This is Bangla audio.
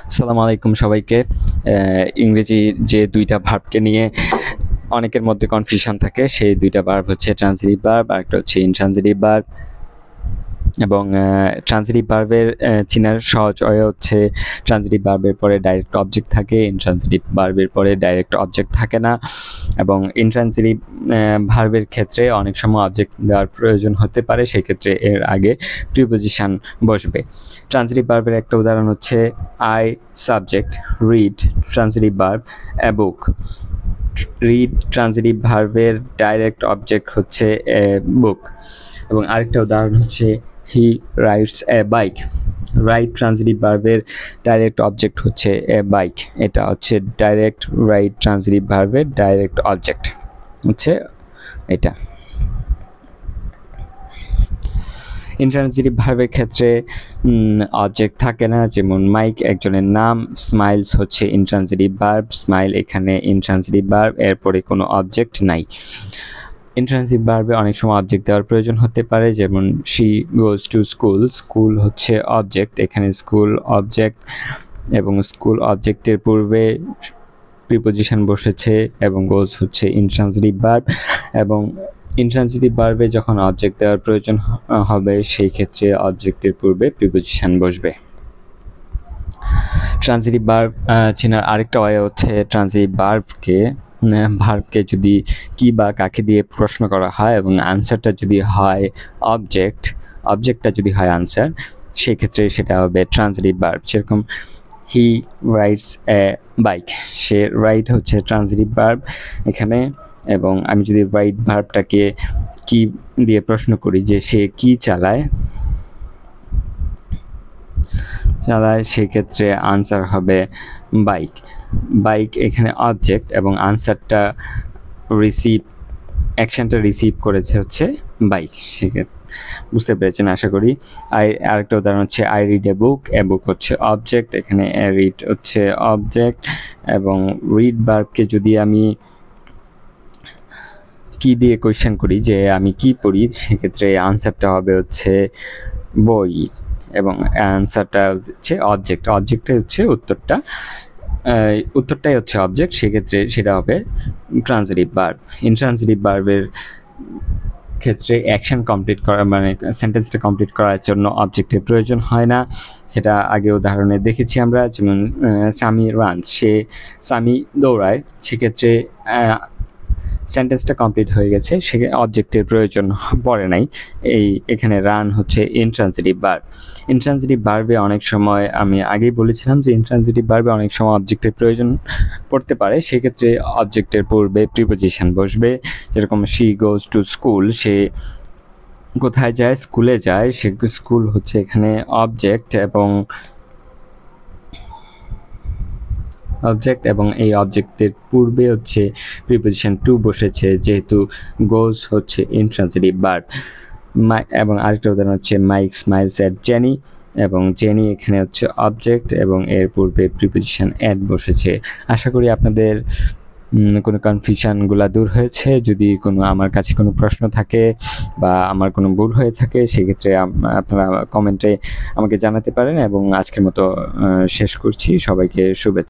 আসসালামু আলাইকুম সবাইকে। ইংরেজি যে ২টা ভার্বকে নিয়ে অনেকের মধ্যে কনফিউশন থাকে, সেই ২টা ভার্ব হচ্ছে ট্রান্সিটিভ ভার্ব আর একটা হচ্ছে ইনট্রান্সিটিভ ভার্ব। এবং ট্রান্সিটিভ ভার্বের চেনার সহজ ওয়ে হচ্ছে ট্রান্সিটিভ ভার্বের পরে ডাইরেক্ট অবজেক্ট থাকে, ইনট্রান্সিটিভ ভার্বের পরে ডাইরেক্ট অবজেক্ট থাকে না। এবং ইনট্রান্সিটিভ ভার্বের ক্ষেত্রে অনেক সময় অবজেক্ট দেওয়ার প্রয়োজন হতে পারে, সেক্ষেত্রে এর আগে প্রিপোজিশন বসবে। ট্রান্সিটিভ ভার্বের একটা উদাহরণ হচ্ছে I subject, read transitive verb, A book. Read transitive ভার্বের ডাইরেক্ট অবজেক্ট হচ্ছে এ বুক। এবং আরেকটা উদাহরণ হচ্ছে হি রাইডস এ বাইক। রাইড ট্রান্সিটিভ ভার্বের ডাইরেক্ট অবজেক্ট হচ্ছে এ বাইক। এটা হচ্ছে ডাইরেক্ট রাইড ট্রান্সিটিভ ভার্বের ডাইরেক্ট অবজেক্ট হচ্ছে এটা। ইনট্রান্সিটিভ ভার্বের ক্ষেত্রে অবজেক্ট থাকে না, যেমন মাইক একজনের নাম। স্মাইলস হচ্ছে ইনট্রান্সিটিভ ভার্ব, স্মাইল এখানে ইনট্রান্সিটিভ ভার্ব, এরপরে কোনো অবজেক্ট নাই। ইনট্রান্সিটিভ ভার্বে অনেক সময় অবজেক্ট দেওয়ার প্রয়োজন হতে পারে, যেমন she goes to school. School হচ্ছে অবজেক্ট, এখানে স্কুল অবজেক্ট এবং স্কুল অবজেক্টের পূর্বে প্রিপোজিশন বসেছে এবং গোজ হচ্ছে ইনট্রান্সিটিভ ভার্ব। এবং ইনট্রান্সিটিভ ভার্বে যখন অবজেক্ট দেওয়ার প্রয়োজন হবে সেই ক্ষেত্রে অবজেক্টের পূর্বে প্রিপোজিশন বসবে। ট্রান্সিটিভ ভার্ব চেনার আরেকটা ওয়ে হচ্ছে ট্রান্সিটিভ ভার্বকে যদি কি বা কাকে দিয়ে প্রশ্ন করা হয় এবং আনসারটা যদি হয় অবজেক্টটা যদি হয় আনসার, সেক্ষেত্রে সেটা হবে ট্রান্সিটিভ ভার্ব। সেরকম হি রাইডস এ বাইক, সে রাইড হচ্ছে ট্রান্সিটিভ ভার্ব এখানে। এবং আমি যদি রাইড ভার্বটাকে কি দিয়ে প্রশ্ন করি যে সে কি চালায়, সেক্ষেত্রে আনসার হবে বাইক। বাইক এখানে অবজেক্ট এবং আনসারটা অ্যাকশনটা রিসিভ করেছে হচ্ছে বাইক। সেক্ষেত্রে বুঝতে পেরেছেন আশা করি। আরেকটা উদাহরণ হচ্ছে আই রিড এ বুক। এ বুক হচ্ছে অবজেক্ট, এখানে রিড হচ্ছে অবজেক্ট। এবং রিড ভার্বকে যদি আমি কি দিয়ে কোয়েশ্চেন করি যে আমি কি পড়ি, সেক্ষেত্রে আনসারটা হবে হচ্ছে বই এবং অ্যান্সারটা হচ্ছে অবজেক্টটাই হচ্ছে উত্তরটাই হচ্ছে অবজেক্ট, সেক্ষেত্রে সেটা হবে ট্রান্সিটিভ ভার্ব। ইনট্রান্সিটিভ ভার্বের ক্ষেত্রে অ্যাকশন কমপ্লিট করা মানে সেন্টেন্সটা কমপ্লিট করার জন্য অবজেক্টের প্রয়োজন হয় না, সেটা আগে উদাহরণে দেখেছি আমরা। যেমন সামি রানস, সামি দৌড়ায়, সেক্ষেত্রে সেন্টেন্সটা কমপ্লিট হয়ে গেছে, সে অবজেক্টের প্রয়োজন পড়ে নাই। এখানে রান হচ্ছে ইনট্রান্সিটিভ ভার্ব। ইনট্রান্সিটিভ ভার্বে অনেক সময় আমি আগেই বলেছিলাম যে ইনট্রান্সিটিভ ভার্বে অনেক সময় অবজেক্টের প্রয়োজন পড়তে পারে, সেক্ষেত্রে অবজেক্টের পূর্বে প্রিপোজিশন বসবে। যেরকম শি গোজ টু স্কুল, সে কোথায় যায়, স্কুলে যায়। সে স্কুল হচ্ছে এখানে অবজেক্ট এবং এই অবজেক্টের পূর্বে হচ্ছে প্রিপোজিশন টু বসেছে, যেহেতু গোজ হচ্ছে ইনট্রান্সিটিভ ভার্ব। এবং আরেকটা উদাহরণ হচ্ছে মাইক স্মাইলস অ্যাট জেনি, এবং জেনি এখানে হচ্ছে অবজেক্ট এবং এর পূর্বে প্রিপোজিশন অ্যাট বসেছে। আশা করি আপনাদের কোনো কনফিউশনগুলো দূর হয়েছে। যদি আমার কাছে কোনো প্রশ্ন থাকে বা আমার কোনো ভুল হয়ে থাকে, সেক্ষেত্রে আপনারা কমেন্টে আমাকে জানাতে পারেন। এবং আজকের মতো শেষ করছি। সবাইকে শুভেচ্ছা।